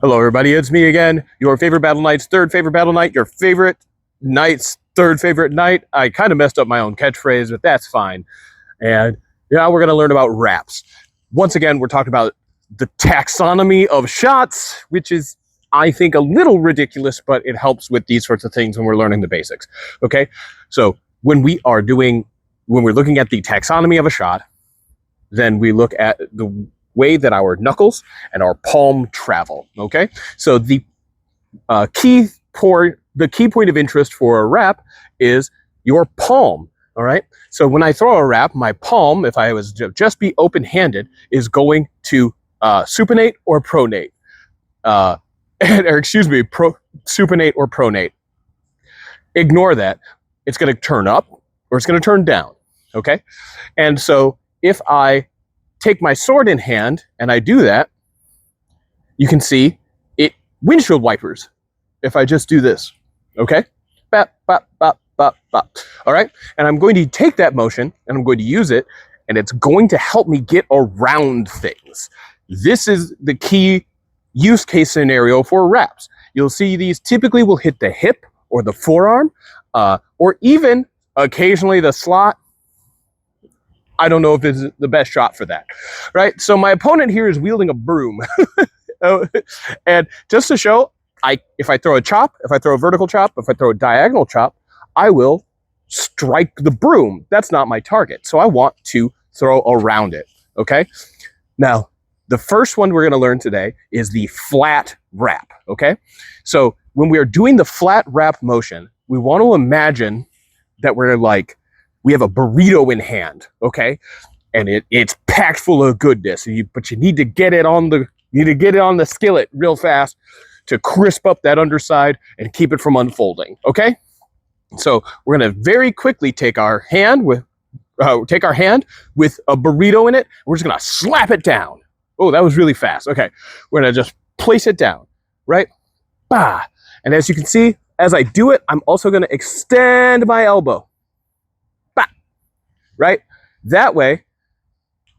Hello, everybody. It's me again, your favorite Battle Knight's third favorite Battle Knight, your favorite Knight's third favorite Knight. I kind of messed up my own catchphrase, but that's fine. And now we're going to learn about wraps. Once again, we're talking about the taxonomy of shots, which is, I think, a little ridiculous, but it helps with these sorts of things when we're learning the basics. Okay, so when we're looking at the taxonomy of a shot, then we look at the way that our knuckles and our palm travel. Okay, so the key point of interest for a wrap is your palm. All right, so when I throw a wrap, my palm, if I was to just be open-handed, is going to supinate or pronate, or excuse me, supinate or pronate. Ignore that. It's going to turn up or it's going to turn down. Okay, and so if I take my sword in hand and I do that, you can see it windshield wipers. If I just do this, okay? Bap, bap, bap, bap, bap. All right? And I'm going to take that motion and I'm going to use it, and it's going to help me get around things. This is the key use case scenario for wraps. You'll see these typically will hit the hip or the forearm, or even occasionally the slot. I don't know if it's the best shot for that, right? So my opponent here is wielding a broom. And just to show, if I throw a chop, if I throw a vertical chop, if I throw a diagonal chop, I will strike the broom. That's not my target. So I want to throw around it, okay? Now, the first one we're going to learn today is the flat wrap, okay? So when we are doing the flat wrap motion, we want to imagine that we have a burrito in hand, okay, and it's packed full of goodness. But you need to get it on the skillet real fast to crisp up that underside and keep it from unfolding. Okay, so we're gonna very quickly take our hand with a burrito in it. We're just gonna slap it down. Oh, that was really fast. Okay, we're gonna just place it down, right? Bah. And as you can see, as I do it, I'm also gonna extend my elbow. Right? That way,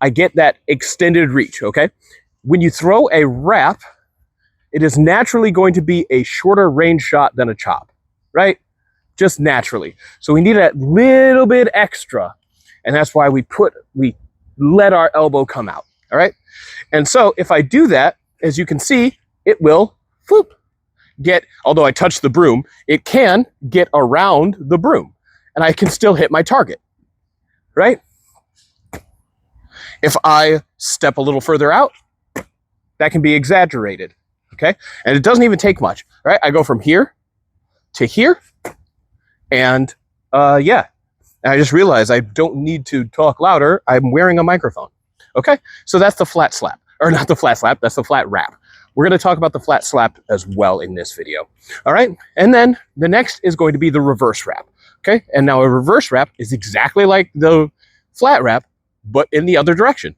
I get that extended reach, okay? When you throw a wrap, it is naturally going to be a shorter range shot than a chop, right? Just naturally. So we need a little bit extra, and that's why we let our elbow come out, all right? And so if I do that, as you can see, it will although I touch the broom, it can get around the broom, and I can still hit my target. Right? If I step a little further out, that can be exaggerated, okay? And it doesn't even take much, right? I go from here to here, and yeah. And I just realized I don't need to talk louder. I'm wearing a microphone, okay? So that's the flat slap, or not the flat slap, that's the flat wrap. We're going to talk about the flat slap as well in this video, all right? And then the next is going to be the reverse wrap. Okay, and now a reverse wrap is exactly like the flat wrap, but in the other direction,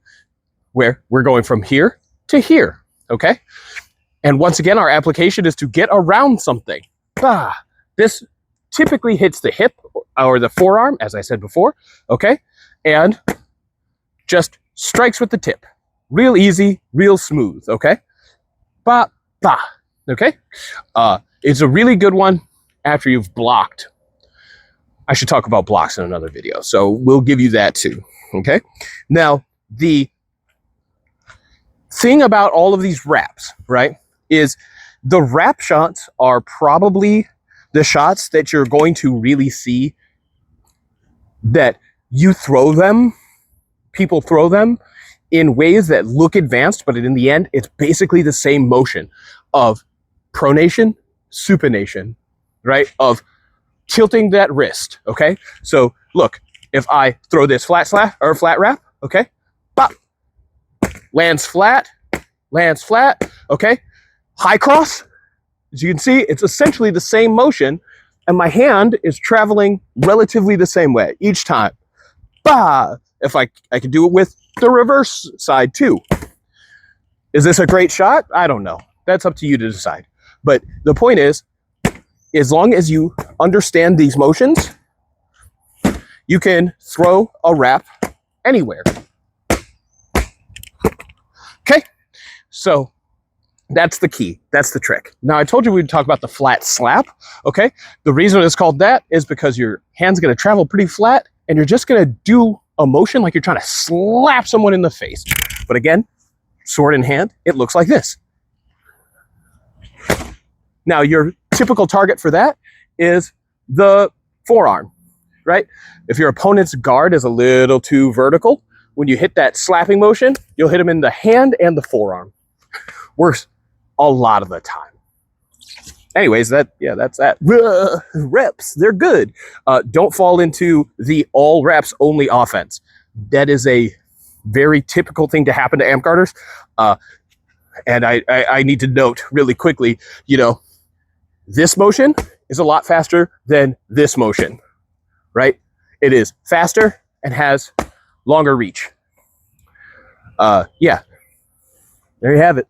where we're going from here to here, okay? And once again, our application is to get around something. This typically hits the hip or the forearm, as I said before, okay? And just strikes with the tip. Real easy, real smooth, okay? Ba, ba, okay? It's a really good one after you've blocked. I should talk about blocks in another video, so we'll give you that too, okay? Now, the thing about all of these wraps, right, is the wrap shots are probably the shots that you're going to really see that people throw them in ways that look advanced, but in the end, it's basically the same motion of pronation, supination, right, of tilting that wrist, okay? So look, if I throw this flat wrap, okay? Bop. Lands flat, okay? High cross, as you can see, it's essentially the same motion, and my hand is traveling relatively the same way each time. Bah! If I can do it with the reverse side too. Is this a great shot? I don't know. That's up to you to decide. But the point is, as long as you understand these motions, you can throw a wrap anywhere. Okay, so That's the key. That's the trick. Now, I told you we'd talk about the flat slap, okay? The reason it's called that is because your hand's going to travel pretty flat, and you're just going to do a motion like you're trying to slap someone in the face. But again, sword in hand, it looks like this. Now, your typical target for that is the forearm, right? If your opponent's guard is a little too vertical, when you hit that slapping motion, you'll hit him in the hand and the forearm. Works a lot of the time. Anyways, that's that. Reps, they're good. Don't fall into the all reps only offense. That is a very typical thing to happen to Amtgarders. And I need to note really quickly, this motion is a lot faster than this motion, right? It is faster and has longer reach. Yeah, there you have it.